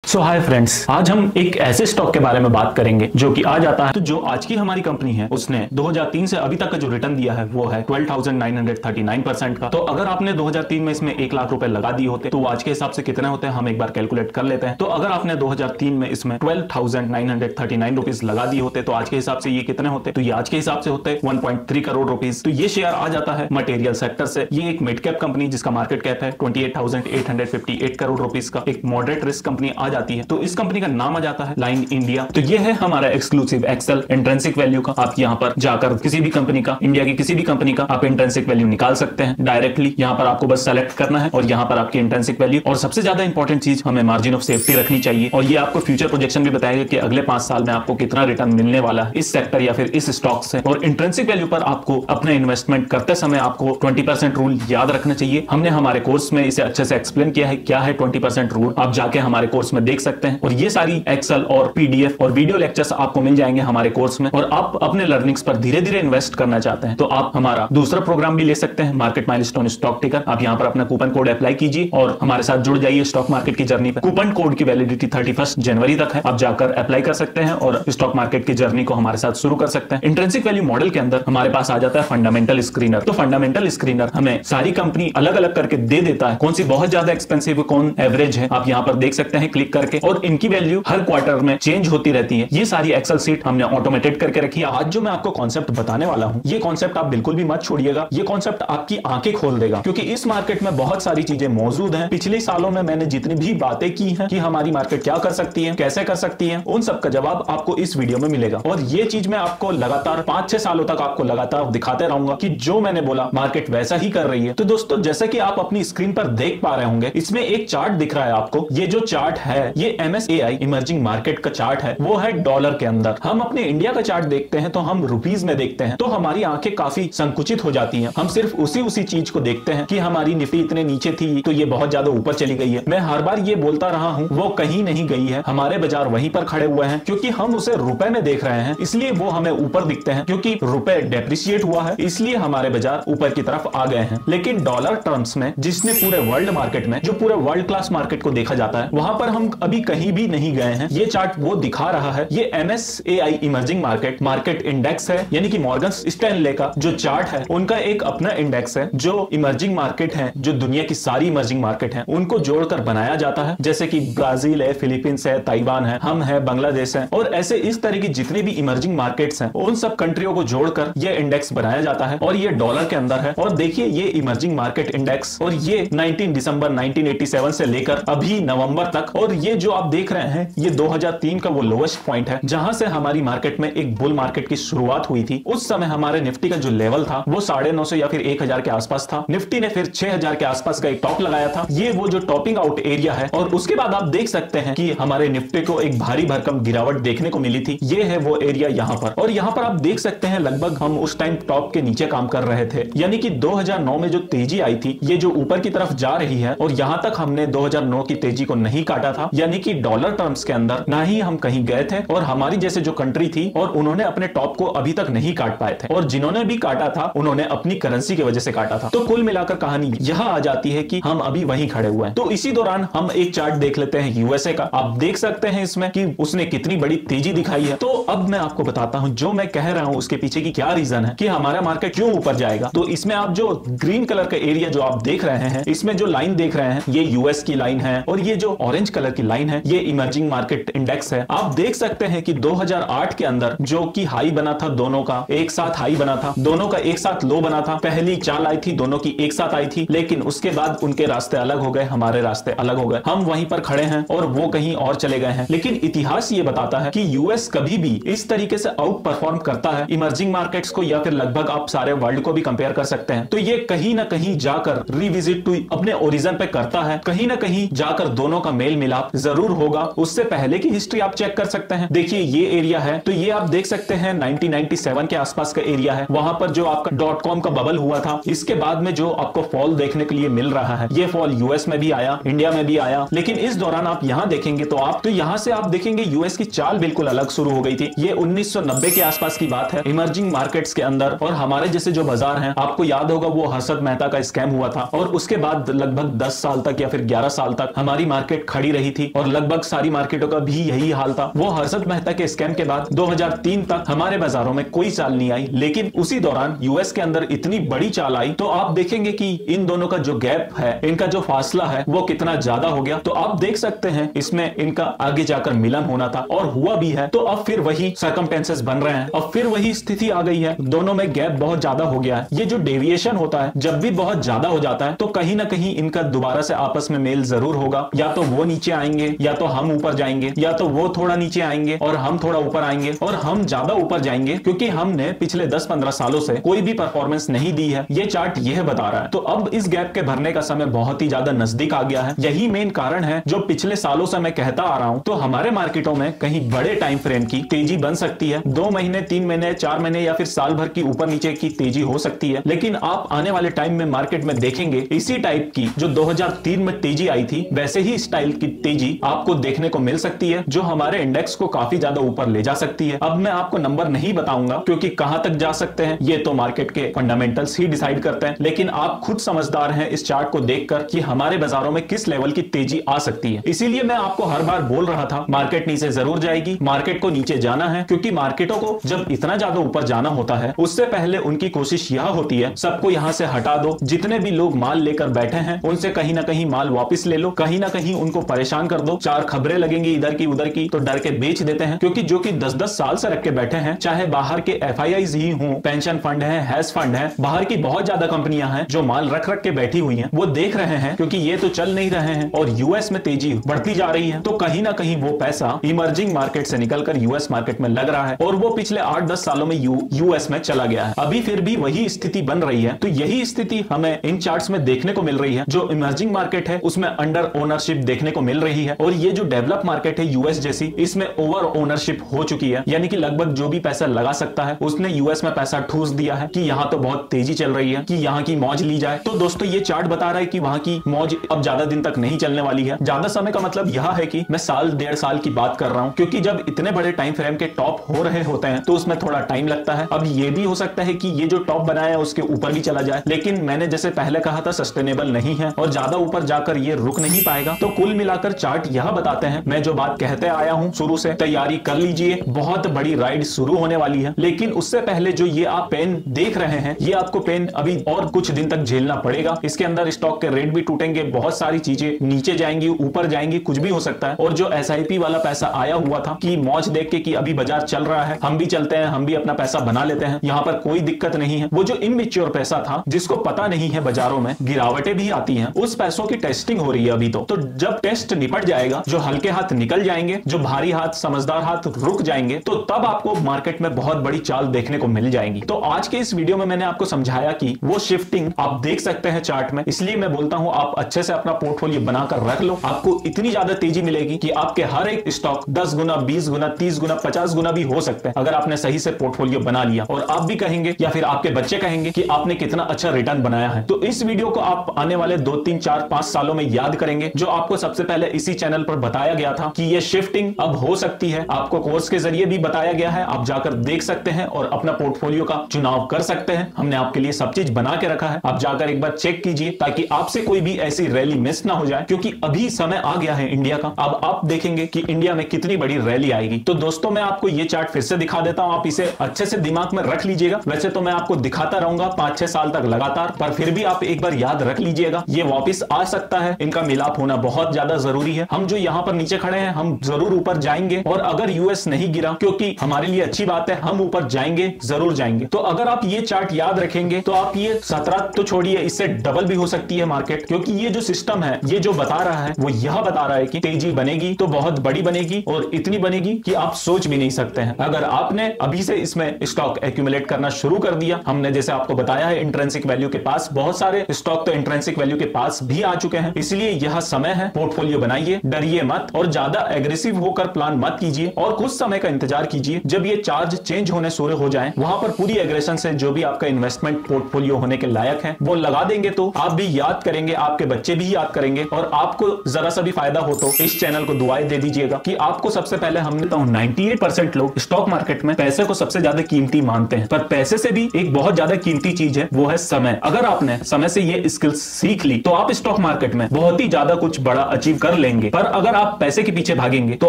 Hi friends, आज हम एक ऐसे स्टॉक के बारे में बात करेंगे जो कि आज आता है। तो जो आज की हमारी कंपनी है उसने 2003 से अभी तक का जो रिटर्न दिया है वो है 12,939% का। तो अगर आपने 2003 में इसमें 1 लाख रुपए लगा दिए होते तो आज के हिसाब से कितने होते हैं हम एक बार कैलकुलेट कर लेते हैं। तो अगर आपने 2003 में इसमें 12,939 रुपीज लगा दिए होते तो आज के हिसाब से ये कितने होते, तो ये आज के हिसाब से होते 1.3 करोड़ रुपीज। तो ये शेयर आ जाता है मटेरियल सेक्टर से। ये एक मिड कैप कंपनी जिसका मार्केट कैप है 28,858 करोड़ रुपीज का एक मॉडरेट रिस्क कंपनी आ जाती है। तो इस कंपनी का नाम आ जाता है लाइन इंडिया। तो ये है हमारा एक्सक्लूसिव एक्सेल इंट्रिंसिक वैल्यू का। आप यहाँ पर जाकर किसी भी कंपनी का, इंडिया की किसी भी कंपनी का आप इंट्रिंसिक वैल्यू निकाल सकते हैं डायरेक्टली। यहाँ पर आपको बस सेलेक्ट करना है और यहाँ पर आपकी इंट्रिंसिक वैल्यू। और सबसे ज्यादा इंपॉर्टेंट चीज, हमें मार्जिन ऑफ सेफ्टी रखनी चाहिए और ये आपको फ्यूचर प्रोजेक्शन भी बताएगा कि अगले 5 साल में आपको कितना रिटर्न मिलने वाला है इस सेक्टर या फिर इस स्टॉक से। और इंट्रिंसिक वैल्यू पर आपको अपने इन्वेस्टमेंट करते समय आपको 20% रूल याद रखना चाहिए। हमने हमारे कोर्स में इसे अच्छे से एक्सप्लेन किया है क्या है 20% रूल। आप जाके हमारे कोर्स में देख सकते हैं और ये सारी एक्सेल और पीडीएफ और वीडियो लेक्चर्स आपको मिल जाएंगे हमारे कोर्स में। और आप अपने लर्निंग्स पर धीरे धीरे इन्वेस्ट करना चाहते हैं तो आप हमारा दूसरा प्रोग्राम भी ले सकते हैं, मार्केट माइलस्टोन स्टॉक टिकर। आप यहाँ पर अपना कूपन कोड अप्लाई कीजिए और हमारे साथ जुड़ जाइए स्टॉक मार्केट की जर्नी पे। कूपन कोड की वैलिडिटी 31 जनवरी तक है। आप जाकर अप्लाई कर सकते हैं और स्टॉक मार्केट की जर्नी को हमारे साथ शुरू कर सकते हैं। इंट्रिंसिक वैल्यू मॉडल के अंदर हमारे पास आ जाता है फंडामेंटल स्क्रीनर। तो फंडामेंटल स्क्रीनर हमें सारी कंपनी अलग अलग करके दे देता है, कौन सी बहुत ज्यादा एक्सपेंसिव है, कौन एवरेज है। आप यहाँ पर देख सकते हैं क्लिक करके, और इनकी वैल्यू हर क्वार्टर में चेंज होती रहती है। ये सारी एक्सेल सीट हमने ऑटोमेटेड करके रखी है। आज जो मैं आपको कॉन्सेप्ट बताने वाला हूं, ये कॉन्सेप्ट आप बिल्कुल भी मत छोड़िएगा। ये कॉन्सेप्ट आपकी आंखें खोल देगा, क्योंकि इस मार्केट में बहुत सारी चीजें मौजूद हैं। पिछले सालों में मैंने जितनी भी बातें की हैं कि हमारी मार्केट क्या कर सकती है, कैसे कर सकती है, उन सब का जवाब आपको इस वीडियो में मिलेगा। और ये चीज मैं आपको लगातार 5-6 सालों तक आपको लगातार दिखाते रहूंगा कि जो मैंने बोला मार्केट वैसा ही कर रही है। तो दोस्तों, जैसा कि आप अपनी स्क्रीन पर देख पा रहे होंगे, इसमें एक चार्ट दिख रहा है आपको। ये जो चार्ट है ये MSCI इमर्जिंग मार्केट का चार्ट है, वो है डॉलर के अंदर। हम अपने इंडिया का चार्ट देखते हैं तो हम रुपीज में देखते हैं, तो हमारी आंखें काफी संकुचित हो जाती हैं। हम सिर्फ उसी चीज को देखते हैं कि हमारी निफ्टी इतने नीचे थी तो ये बहुत ज्यादा ऊपर चली गई है। मैं हर बार ये बोलता रहा हूं, वो कहीं नहीं गई है। हमारे बाजार वहीं पर खड़े हुए हैं, क्योंकि हम उसे रुपए में देख रहे हैं, इसलिए वो हमें ऊपर दिखते हैं। क्योंकि रुपए डेप्रिशिएट हुआ है, इसलिए हमारे बाजार ऊपर की तरफ आ गए हैं। लेकिन डॉलर टर्म्स में, जिसने पूरे वर्ल्ड मार्केट में, जो पूरे वर्ल्ड क्लास मार्केट को देखा जाता है, वहां पर हम अभी कहीं भी नहीं गए हैं। ये चार्ट वो दिखा रहा है। ये MSCI इमर्जिंग मार्केट इंडेक्स है, यानी कि मॉर्गन स्टैनले का जो चार्ट है उनका एक अपना इंडेक्स है। जो इमर्जिंग मार्केट है, जो दुनिया की सारी इमर्जिंग मार्केट है, उनको जोड़कर बनाया जाता है। जैसे कि ब्राजील है, फिलीपींस है, ताइवान है, हम है, बांग्लादेश है, और ऐसे इस तरह की जितने भी इमर्जिंग मार्केट्स हैं उन सब कंट्रियों को जोड़कर यह इंडेक्स बनाया जाता है। और ये डॉलर के अंदर है। और देखिए ये इमर्जिंग मार्केट इंडेक्स, और ये 19 दिसंबर 1987 से लेकर अभी नवंबर तक। और ये जो आप देख रहे हैं ये 2003 का वो लोवेस्ट पॉइंट है जहां से हमारी मार्केट में एक बुल मार्केट की शुरुआत हुई थी। उस समय हमारे निफ्टी का जो लेवल था वो 950 या फिर 1000 के आसपास था। निफ्टी ने फिर 6000 के आसपास का एक टॉप लगाया था। ये वो जो टॉपिंग आउट एरिया है। और उसके बाद आप देख सकते हैं कि हमारे निफ्टी को एक भारी भरकम गिरावट देखने को मिली थी। ये है वो एरिया यहाँ पर। और यहाँ पर आप देख सकते हैं लगभग हम उस टाइम टॉप के नीचे काम कर रहे थे, यानी कि 2009 में जो तेजी आई थी ये जो ऊपर की तरफ जा रही है। और यहां तक हमने 2009 की तेजी को नहीं काटा था, यानी कि डॉलर टर्म्स के अंदर ना ही हम कहीं गए थे। और हमारी जैसे जो कंट्री थी और उन्होंने अपने टॉप को अभी तक नहीं काट पाए थे, और जिन्होंने भी काटा था उन्होंने अपनी करेंसी की वजह से काटा था। तो कुल मिलाकर कहानी यह आ जाती है कि हम अभी वहीं खड़े हुए हैं। तो इसी दौरान हम एक चार्ट देख लेते हैं यूएसए का। आप देख सकते हैं इसमें कि उसने कितनी बड़ी तेजी दिखाई है। तो अब मैं आपको बताता हूं जो मैं कह रहा हूं उसके पीछे की क्या रीजन है कि हमारा मार्केट क्यों ऊपर जाएगा। तो इसमें आप जो ग्रीन कलर का एरिया जो आप देख रहे हैं, इसमें जो लाइन देख रहे हैं ये यूएस की लाइन है, और ये जो ऑरेंज कलर की लाइन है ये इमर्जिंग मार्केट इंडेक्स है। आप देख सकते हैं कि 2008 के अंदर जो कि हाई बना था, दोनों का एक साथ हाई बना था, दोनों का एक साथ लो बना था। पहली चाल आई थी, दोनों की एक साथ आई थी, लेकिन उसके बाद उनके रास्ते अलग हो गए, हमारे रास्ते अलग हो गए। हम वहीं पर खड़े हैं और वो कहीं और चले गए हैं। लेकिन इतिहास ये बताता है कि यूएस कभी भी इस तरीके से आउट परफॉर्म करता है इमर्जिंग मार्केट्स को, या फिर लगभग आप सारे वर्ल्ड को भी कंपेयर कर सकते हैं। तो ये कहीं ना कहीं जाकर रिविजिट टू अपने ओरिजिन पे करता है, कहीं ना कहीं जाकर दोनों का मेल मिलाप जरूर होगा। उससे पहले की हिस्ट्री आप चेक कर सकते हैं। देखिए ये एरिया है, तो ये आप देख सकते हैं 1997 के आसपास का एरिया है। वहां पर जो आपका .com का बबल हुआ था, इसके बाद में जो आपको फॉल देखने के लिए मिल रहा है, ये फॉल यूएस में भी आया, इंडिया में भी आया। लेकिन इस दौरान आप यहां देखेंगे तो यहां से आप देखेंगे यूएस की चाल बिल्कुल अलग शुरू हो गई थी। ये 1990 के आसपास की बात है इमर्जिंग मार्केट्स के अंदर। और हमारे जैसे जो बाजार हैं, आपको याद होगा वो हर्षद मेहता का स्कैम हुआ था, और उसके बाद लगभग 10 साल तक या फिर 11 साल तक हमारी मार्केट खड़ी रही रही थी और लगभग सारी मार्केटों का भी यही हाल था। वो हर्षद मेहता के स्कैम के बाद 2003 तक हमारे बाजारों में कोई चाल नहीं आई, लेकिन उसी दौरान यूएस के अंदर इतनी बड़ी चाल आई। तो आप देखेंगे कि इन दोनों का जो गैप है, इनका जो फासला है वो कितना ज्यादा हो गया। तो आप देख सकते हैं इसमें इनका आगे जाकर मिलन होना था और हुआ भी है। तो अब फिर वही सर्कमस्टेंसेस बन रहे हैं, अब फिर वही स्थिति आ गई है, दोनों में गैप बहुत ज्यादा हो गया है। ये जो डेविएशन होता है जब भी बहुत ज्यादा हो जाता है तो कहीं ना कहीं इनका दोबारा से आपस में मेल जरूर होगा। या तो वो नीचे आएंगे या तो हम ऊपर जाएंगे, या तो वो थोड़ा नीचे आएंगे और हम थोड़ा ऊपर आएंगे, और हम ज्यादा ऊपर जाएंगे क्योंकि हमने पिछले 10-15 सालों से कोई भी परफॉर्मेंस नहीं दी है। ये चार्ट यह बता रहा है। तो अब इस गैप के भरने का समय बहुत ही ज्यादा नजदीक आ गया है। यही मेन कारण है जो पिछले सालों से मैं कहता आ रहा हूं। तो हमारे मार्केटों में कहीं बड़े टाइम फ्रेम की तेजी बन सकती है, 2 महीने, 3 महीने, 4 महीने या फिर साल भर की ऊपर नीचे की तेजी हो सकती है। लेकिन आप आने वाले टाइम में मार्केट में देखेंगे इसी टाइप की जो 2003 में तेजी आई थी, वैसे ही स्टाइल की तेजी आपको देखने को मिल सकती है जो हमारे इंडेक्स को काफी ज्यादा ऊपर ले जा सकती है। अब मैं आपको नंबर नहीं बताऊंगा क्योंकि कहां तक जा सकते हैं ये तो मार्केट के फंडामेंटल्स ही डिसाइड करते हैं, लेकिन आप खुद समझदार हैं इस चार्ट को देखकर कि हमारे बाजारों में किस लेवल की तेजी आ सकती है। इसीलिए मैं आपको हर बार बोल रहा था मार्केट नीचे जरूर जाएगी, मार्केट को नीचे जाना है, क्योंकि मार्केटों को जब इतना ज्यादा ऊपर जाना होता है उससे पहले उनकी कोशिश यह होती है सबको यहां से हटा दो, जितने भी लोग माल लेकर बैठे हैं उनसे कहीं ना कहीं माल वापस ले लो, कहीं ना कहीं उनको परेशान कर दो। 4 खबरें लगेंगी इधर की उधर की तो डर के बेच देते हैं, क्योंकि जो कि 10-10 साल से रख के बैठे हैं, चाहे बाहर के FIIs ही हों, पेंशन फंड है, हैज फंड है, बाहर की बहुत ज्यादा कंपनियां हैं जो माल रख रख के बैठी हुई हैं, वो देख रहे हैं क्योंकि ये तो चल नहीं रहे हैं और यूएस में तेजी बढ़ती जा रही है। तो कहीं ना कहीं वो पैसा इमर्जिंग मार्केट से निकलकर यूएस मार्केट में लग रहा है और वो पिछले 8-10 सालों में यूएस में चला गया है। अभी फिर भी वही स्थिति बन रही है। तो यही स्थिति हमें इन चार्ट्स में देखने को मिल रही है। जो इमर्जिंग मार्केट है उसमें अंडर ओनरशिप देखने को मिल रही है और ये जो डेवलप मार्केट है यूएस जैसी, इसमें ओवर ओनरशिप हो चुकी है, यानी कि लगभग जो भी पैसा लगा सकता है उसने यूएस में पैसा ठूस दिया है कि यहाँ तो बहुत तेजी चल रही है, कि यहाँ की मौज ली जाए। तो दोस्तों ये चार्ट बता रहा है कि वहां की मौज अब ज्यादा दिन तक नहीं चलने वाली है। ज्यादा समय का मतलब यह है कि मैं साल 1.5 साल की बात कर रहा हूं, क्योंकि जब इतने बड़े टाइम फ्रेम के टॉप हो रहे होते हैं तो उसमें थोड़ा टाइम लगता है। अब ये भी हो सकता है कि ये जो टॉप बनाया है उसके ऊपर भी चला जाए, लेकिन मैंने जैसे पहले कहा था सस्टेनेबल नहीं है और ज्यादा ऊपर जाकर ये रुक नहीं पाएगा। तो कुल मिलाकर चार्ट यह बताते हैं, मैं जो बात कहते आया हूं शुरू से, तैयारी कर लीजिए, बहुत बड़ी राइड शुरू होने वाली है। लेकिन उससे पहले जो ये आप पेन देख रहे हैं, ये आपको पेन अभी और कुछ दिन तक झेलना पड़ेगा। इसके अंदर स्टॉक के रेट भी टूटेंगे, बहुत सारी चीजें नीचे जाएंगी, ऊपर जाएंगी, कुछ भी हो सकता है। और जो SIP वाला पैसा आया हुआ था कि मौज देख के कि अभी बाजार चल रहा है, हम भी चलते हैं, हम भी अपना पैसा बना लेते हैं, यहाँ पर कोई दिक्कत नहीं है, वो जो इमैच्योर पैसा था जिसको पता नहीं है बाजारों में गिरावटें भी आती हैं, उस पैसों की टेस्टिंग हो रही है अभी। तो जब टेस्ट निपट जाएगा, जो हल्के हाथ निकल जाएंगे, जो भारी हाथ समझदार हाथ रुक जाएंगे, तो तब आपको मार्केट में बहुत बड़ी चाल देखने को मिल जाएगी। तो आज के इस वीडियो में मैंने आपको समझाया कि वो शिफ्टिंग आप देख सकते हैं चार्ट में, इसलिए मैं बोलता हूं आप अच्छे से अपना पोर्टफोलियो बनाकर रख लो। आपको इतनी ज्यादा तेजी मिलेगी कि आपके हर एक स्टॉक 10 गुना, 20 गुना, 30 गुना, 50 गुना भी हो सकते हैं अगर आपने सही से पोर्टफोलियो बना लिया। और आप भी कहेंगे या फिर आपके बच्चे कहेंगे कि आपने कितना अच्छा रिटर्न बनाया है। तो इस वीडियो को आप आने वाले 2, 3, 4, 5 सालों में याद करेंगे, जो आपको सबसे पहले इसी चैनल पर बताया गया था कि ये शिफ्टिंग अब हो सकती है। आपको कोर्स के जरिए भी बताया गया है, आप जाकर देख सकते हैं और अपना पोर्टफोलियो का चुनाव कर सकते हैं। हमने आपके लिए सब चीज बना के रखा है, आप जाकर एक बार चेक कीजिए ताकि आपसे कोई भी ऐसी रैली मिस ना हो जाए, क्योंकि अभी समय आ गया है इंडिया का। अब आप देखेंगे कि इंडिया में कितनी बड़ी रैली आएगी। तो दोस्तों मैं आपको ये चार्ट फिर से दिखा देता हूं, आप इसे अच्छे से दिमाग में रख लीजिएगा। वैसे तो मैं आपको दिखाता रहूंगा 5-6 साल तक लगातार, पर फिर भी आप एक बार याद रख लीजिएगा, ये वापस आ सकता है, इनका मिलाप होना बहुत ज्यादा जरूरी है। हम जो यहाँ पर नीचे खड़े हैं हम जरूर ऊपर जाएंगे, और अगर यूएस नहीं गिरा, क्योंकि हमारे लिए अच्छी बात है, हम ऊपर जाएंगे, जरूर जाएंगे। तो अगर आप ये चार्ट याद रखेंगे तो आप ये 17 तो छोड़िए, इससे डबल भी हो सकती है मार्केट, क्योंकि ये जो सिस्टम है, ये जो बता रहा है वो यह बता रहा है कि तेजी बनेगी तो बहुत बड़ी बनेगी, और इतनी बनेगी कि आप सोच भी नहीं सकते हैं। अगर आपने अभी से इसमें स्टॉक एक्यूमुलेट करना शुरू कर दिया, हमने जैसे आपको बताया है इंट्रिंसिक वैल्यू के पास बहुत सारे स्टॉक तो इंट्रिंसिक वैल्यू के पास भी आ चुके हैं, इसलिए यह समय है, पोर्टफोलियो बनाइए, डरिए मत और ज्यादा एग्रेसिव होकर प्लान मत कीजिए, और कुछ समय का इंतजार कीजिए। जब ये चार्ज चेंज होने शुरू हो जाए, वहां पर पूरी एग्रेशन से जो भी आपका इन्वेस्टमेंट पोर्टफोलियो होने के लायक है वो लगा देंगे, तो आप भी याद करेंगे, आपके बच्चे भी याद करेंगे, और आपको जरा सा भी फायदा हो तो इस चैनल को दुआएं दे दीजिएगा कि आपको सबसे पहले हमने तो 98% लोग स्टॉक मार्केट में पैसे को सबसे ज्यादा कीमती मानते हैं, पर पैसे से भी एक बहुत ज्यादा कीमती चीज है, वो है समय। अगर आपने समय से ये स्किल्स सीख ली तो आप स्टॉक मार्केट में बहुत ही ज्यादा कुछ बड़ा अचीव कर लेंगे, पर अगर आप पैसे के पीछे भागेंगे तो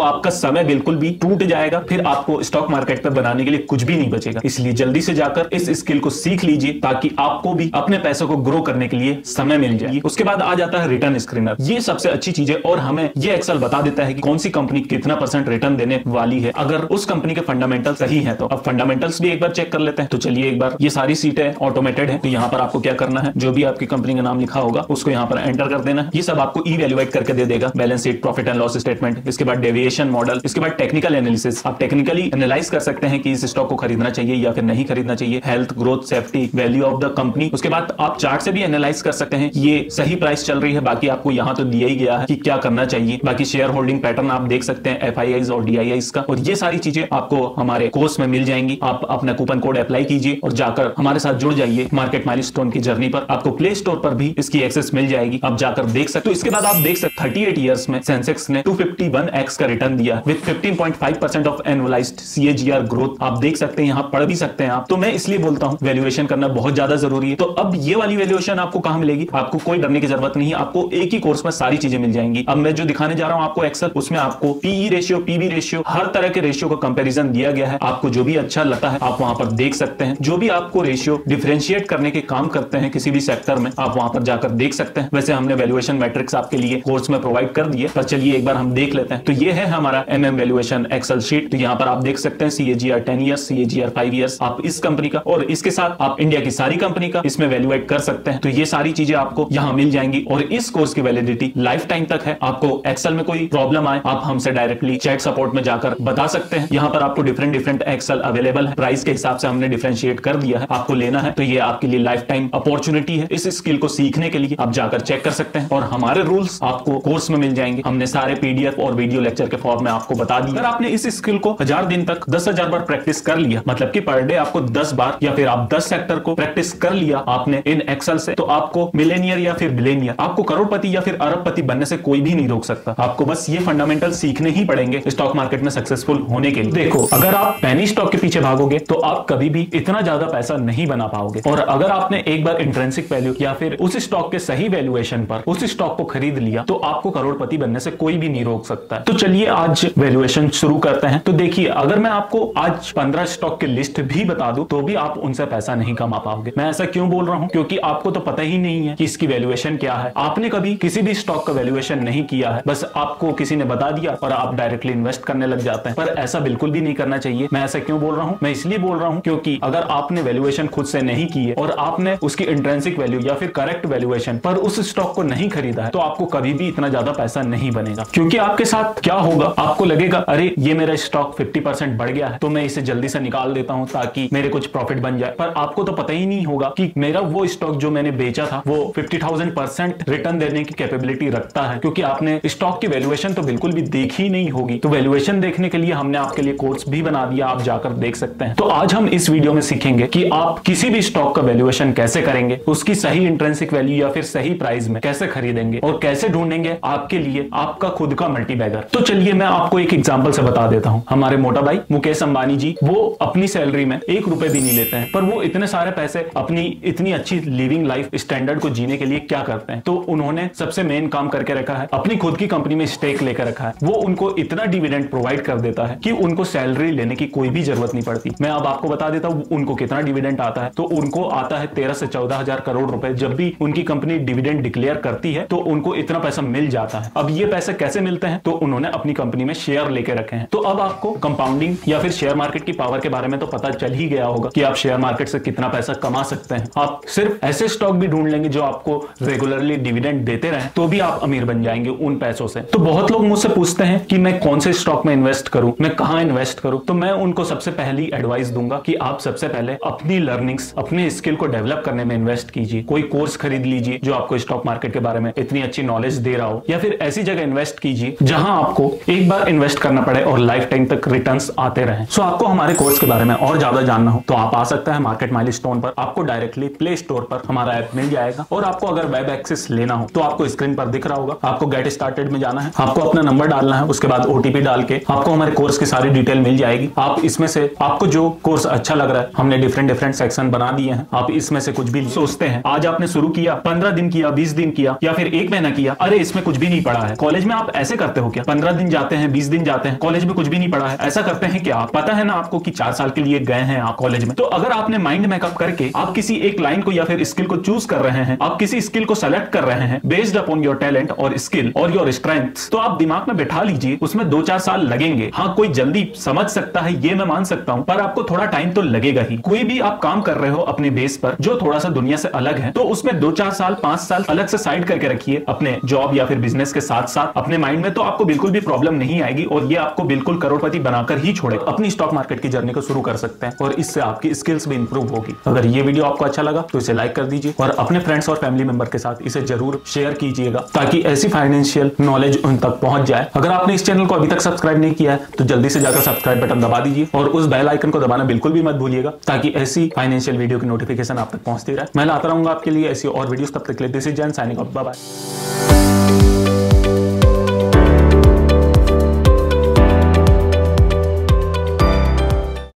आपका समय बिल्कुल भी टूट जाएगा, फिर आपको स्टॉक मार्केट पे बनाने के लिए कुछ भी नहीं बचेगा। इसलिए जल्दी से जाकर इस स्किल को सीख लीजिए ताकि आपको भी अपने पैसों को ग्रो करने के लिए समय मिल जाए। उसके बाद आ जाता है रिटर्न स्क्रीनर। ये सबसे अच्छी चीज है और हमें ये एक्सेल बता देता है कि कौन सी कंपनी कितना % रिटर्न देने वाली है अगर उस कंपनी के फंडामेंटल सही है। तो अब फंडामेंटल्स भी एक बार चेक कर लेते हैं। तो चलिए एक बार, ये सारी सीटें ऑटोमेटेड है, तो यहाँ पर आपको क्या करना है, जो भी आपकी कंपनी का नाम लिखा होगा उसको यहाँ पर एंटर कर देना है। ये सब आपको इवैल्यूएट करके दे देगा, balance sheet, profit and loss statement, इसके बाद डेविएशन मॉडल, इसके बाद टेक्निकल एनालिसिस। आप टेक्निकली एनालाइज कर सकते हैं कि इस स्टॉक को खरीदना चाहिए या फिर नहीं खरीदना चाहिए, health, growth, safety, value of the company. उसके बाद आप चार्ट से भी एनालाइज कर सकते हैं ये सही प्राइस चल रही है। बाकी आपको यहाँ तो दिया ही गया है कि क्या करना चाहिए। बाकी शेयर होल्डिंग पैटर्न आप देख सकते हैं, FIIs और DIIs का, और ये सारी चीजें आपको हमारे कोर्स में मिल जाएंगी। आप अपना कूपन कोड अप्लाई कीजिए और जाकर हमारे साथ जुड़ जाइए मार्केट माइलस्टोन की जर्नी पर। आपको प्ले स्टोर पर भी इसकी एक्सेस मिल जाएगी, आप जाकर देख सकते हो। इसके बाद आप देख सकते 38 ईयर्स में सेंसेक्स ने 251x का रिटर्न दिया with 15.5% of annualised CAGR growth. आप देख सकते हैं, यहाँ पढ़ भी सकते हैं आप। तो मैं इसलिए बोलता हूँ वैल्यूएशन करना बहुत ज्यादा जरूरी है। तो अब ये वाली वैल्यूएशन आपको कहां मिलेगी, आपको कोई डरने की जरूरत नहीं है, आपको एक ही कोर्स में सारी चीजें मिल जाएंगी। अब मैं जो दिखाने जा रहा हूं आपको एक्सेल, उसमें आपको PE रेशियो, PB रेशियो, हर तरह के रेशियो का कंपैरिजन दिया गया है। आपको जो भी अच्छा लगता है आप वहां पर देख सकते हैं। जो भी आपको रेशियो डिफरेंशिएट करने के काम करते हैं किसी भी सेक्टर में, आप वहां पर जाकर देख सकते हैं। वैसे हमने वैल्यूएशन मैट्रिक्स आपके लिए कोर्स में प्रोवाइड कर दिए, पर चलिए एक बार हम देख लेते हैं। तो ये है हमारा MM वैल्यूएशन एक्सेल शीट। तो यहाँ पर आप देख सकते हैं CAGR 10 ईयर्स, CAGR 5 ईयर्स, आप इस कंपनी का और इसके साथ आप इंडिया की सारी कंपनी का इसमें वैल्यूएट कर सकते हैं। तो ये सारी चीजें आपको यहाँ मिल जाएंगी और इस कोर्स की वैलिडिटी लाइफ टाइम तक है। आपको एक्सेल में कोई प्रॉब्लम आए आप हमसे डायरेक्टली चैट सपोर्ट में जाकर बता सकते हैं। यहाँ पर आपको डिफरेंट एक्सेल अवेलेबल है, प्राइस के हिसाब से हमने डिफरेंशिएट कर दिया है। आपको लेना है तो ये आपके लिए लाइफ टाइम अपॉर्चुनिटी है। इस स्किल को सीखने के लिए आप जाकर चेक कर सकते हैं और हमारे रूल्स आपको कोर्स में मिल जाएंगे। हमने सारे PDF और वीडियो लेक्चर के फॉर्म में आपको बता दिया। अगर आपने इस स्किल को 1000 दिन तक 10,000 बार प्रैक्टिस कर लिया, मतलब कि पर डे आपको 10 बार या फिर आप 10 सेक्टर को प्रैक्टिस कर लिया आपने इन एक्सेल से, तो आपको मिलेनियर या फिर बिलेनियर, आपको करोड़पति या फिर अरबपति बनने से कोई भी नहीं रोक सकता। आपको बस ये फंडामेंटल सीखने ही पड़ेंगे स्टॉक मार्केट में सक्सेसफुल होने के लिए। देखो, अगर आप पेनी स्टॉक के पीछे भागोगे तो आप कभी भी इतना ज्यादा पैसा नहीं बना पाओगे, और अगर आपने एक बार इंट्रिंसिक वैल्यू या फिर उस स्टॉक के सही वैल्यूएशन पर उस स्टॉक को खरीद लिया तो आपको करोड़पति बनने से कोई भी नहीं रोक सकता है। तो चलिए आज वैल्यूएशन शुरू करते हैं। तो देखिए, अगर मैं आपको आज 15 स्टॉक की लिस्ट भी बता दूं तो भी आप उनसे पैसा नहीं कमा पाओगे। मैं ऐसा क्यों बोल रहा हूं, क्योंकि आपको तो पता ही नहीं है कि इसकी वैल्यूएशन क्या है। आपने कभी किसी भी स्टॉक का वैल्यूएशन नहीं किया है, बस आपको किसी ने बता दिया और आप डायरेक्टली इन्वेस्ट करने लग जाते हैं। पर ऐसा बिल्कुल भी नहीं करना चाहिए। मैं ऐसा क्यों बोल रहा हूं, मैं इसलिए बोल रहा हूं क्योंकि अगर आपने वैल्यूएशन खुद से नहीं की है और आपने उसकी इंट्रिंसिक वैल्यू या फिर करेक्ट वैल्यूएशन पर उस स्टॉक को नहीं खरीदा है, तो आपको कभी भी इतना ज्यादा पैसा नहीं बनेगा। क्योंकि आपके साथ क्या होगा, आपको लगेगा अरे ये मेरा स्टॉक 50% बढ़ गया है तो मैं इसे जल्दी से निकाल देता हूं ताकि मेरे कुछ प्रॉफिट बन जाए। पर आपको तो पता ही नहीं होगा कि मेरा वो स्टॉक जो मैंने बेचा था वो 50,000% रिटर्न देने की कैपेबिलिटी रखता है, क्योंकि आपने स्टॉक की वैल्यूएशन तो बिल्कुल भी देखी नहीं होगी। तो वैल्यूएशन देखने के लिए हमने आपके लिए कोर्स भी बना दिया, आप जाकर देख सकते हैं। तो आज हम इस वीडियो में सीखेंगे कि आप किसी भी स्टॉक का वैल्यूएशन कैसे करेंगे, उसकी सही इंट्रिंसिक वैल्यू या फिर सही प्राइस में कैसे खरीदेंगे और कैसे ढूंढेंगे आपके लिए आपका खुद का मल्टीबैगर। तो चलिए मैं आपको एक एग्जांपल से बता देता हूं। हमारे मोटा भाई मुकेश अंबानी जी, वो अपनी सैलरी में 1 रुपए भी नहीं लेते हैं, पर वो इतने सारे पैसे अपनी इतनी अच्छी लिविंग लाइफ स्टैंडर्ड को जीने के लिए क्या करते हैं, तो उन्होंने सबसे मेन काम करके रखा है, अपनी खुद की कंपनी में स्टेक लेकर रखा है। वो उनको इतना डिविडेंड प्रोवाइड कर देता है कि उनको सैलरी लेने की कोई भी जरूरत नहीं पड़ती। मैं अब आपको बता देता हूं उनको कितना डिविडेंड आता है। तो उनको आता है 13 से 14 हजार करोड़ रुपए। जब भी उनकी कंपनी डिविडेंड डिक्लेयर करती है तो उनको इतना पैसा मिल जाता है। अब ये पैसे कैसे मिलते हैं, तो उन्होंने अपनी कंपनी में शेयर लेके रखे हैं। तो अब आपको कंपाउंडिंग या फिर शेयर मार्केट की पावर के बारे में तो पता चल ही गया होगा कि आप शेयर मार्केट से कितना पैसा कमा सकते हैं। आप सिर्फ ऐसे स्टॉक भी ढूंढ लेंगे जो आपको रेगुलरली डिविडेंड देते रहे तो भी आप अमीर बन जाएंगे उन पैसों से। तो बहुत लोग मुझसे पूछते हैं कि मैं कौन से स्टॉक में इन्वेस्ट करूं, मैं कहां इन्वेस्ट करूं। तो मैं उनको सबसे पहली एडवाइस दूंगा कि आप सबसे पहले अपनी लर्निंग्स, अपने स्किल को डेवलप करने में इन्वेस्ट कीजिए। कोई कोर्स खरीद लीजिए जो आपको स्टॉक मार्केट के बारे में इतनी अच्छी नॉलेज दे रहा हो, या फिर ऐसी जगह इन्वेस्ट कीजिए जहां आपको एक बार इन्वेस्ट करना पड़े और लाइफ टाइम तक रिटर्न्स आते रहें। सो आपको हमारे कोर्स के बारे में और ज्यादा जानना हो तो आप आ सकते हैं मार्केट माइलस्टोन पर। आपको डायरेक्टली प्ले स्टोर पर हमारा ऐप मिल जाएगा, और आपको अगर वेब एक्सेस लेना हो तो आपको स्क्रीन पर दिख रहा होगा, आपको गेट स्टार्टेड में जाना है, आपको अपना नंबर डालना है, उसके बाद OTP डाल के आपको हमारे कोर्स की सारी डिटेल मिल जाएगी। आप इसमें से आपको जो कोर्स अच्छा लग रहा है, हमने डिफरेंट सेक्शन बना दिए हैं, आप इसमें से कुछ भी सोचते हैं, आज आपने शुरू किया, 15 दिन किया, 20 दिन किया या फिर 1 महीना किया, अरे इसमें कुछ भी नहीं पढ़ा है। कॉलेज में आप ऐसे करते हो क्या? 15 दिन जाते हैं, 20 दिन जाते हैं, कॉलेज में कुछ भी नहीं पढ़ा है, ऐसा करते हैं क्या? पता है ना आपको कि 4 साल के लिए गए हैं आप कॉलेज में। तो अगर आपने माइंड मेकअप करके आप किसी एक लाइन को या फिर स्किल को चूज कर रहे हैं, आप किसी स्किल को सेलेक्ट कर रहे हैं बेस्ड अपॉन योर टैलेंट और स्किल और योर स्ट्रेंथ, तो आप दिमाग में बैठा लीजिए उसमें 2-4 साल लगेंगे। हाँ, कोई जल्दी समझ सकता है, ये मैं मान सकता हूं, पर आपको थोड़ा टाइम तो लगेगा ही। कोई भी आप काम कर रहे हो अपने बेस पर जो थोड़ा सा दुनिया से अलग है, तो उसमें 2-4 साल 5 साल अलग से साइड करके रखिए अपने जॉब या फिर बिजनेस के साथ साथ अपने माइंड में, तो आपको बिल्कुल भी प्रॉब्लम नहीं आएगी और ये आपको बिल्कुल करोड़पति बनाकर ही छोड़ेगा। अपनी स्टॉक मार्केट की जर्नी को शुरू कर सकते हैं और इससे आपकी स्किल्स भी इंप्रूव होगी। अगर ये वीडियो आपको अच्छा लगा तो इसे लाइक कर दीजिए और अपने फ्रेंड्स और फैमिली मेंबर के साथ इसे जरूर शेयर कीजिएगा ताकि ऐसी फाइनेंशियल नॉलेज उन तक पहुंच जाए। अगर आपने इस चैनल को अभी तक सब्सक्राइब नहीं किया है तो जल्दी से जाकर सब्सक्राइब बटन दबा दीजिए और उस बेल आइकन को दबाना बिल्कुल भी मत भूलिएगा ताकि ऐसी फाइनेंशियल वीडियो की नोटिफिकेशन आप तक पहुंचती रहे। मैं लाता रहूंगा आपके लिए ऐसी और वीडियोस। तब तक के लिए this is Jain signing off, bye bye.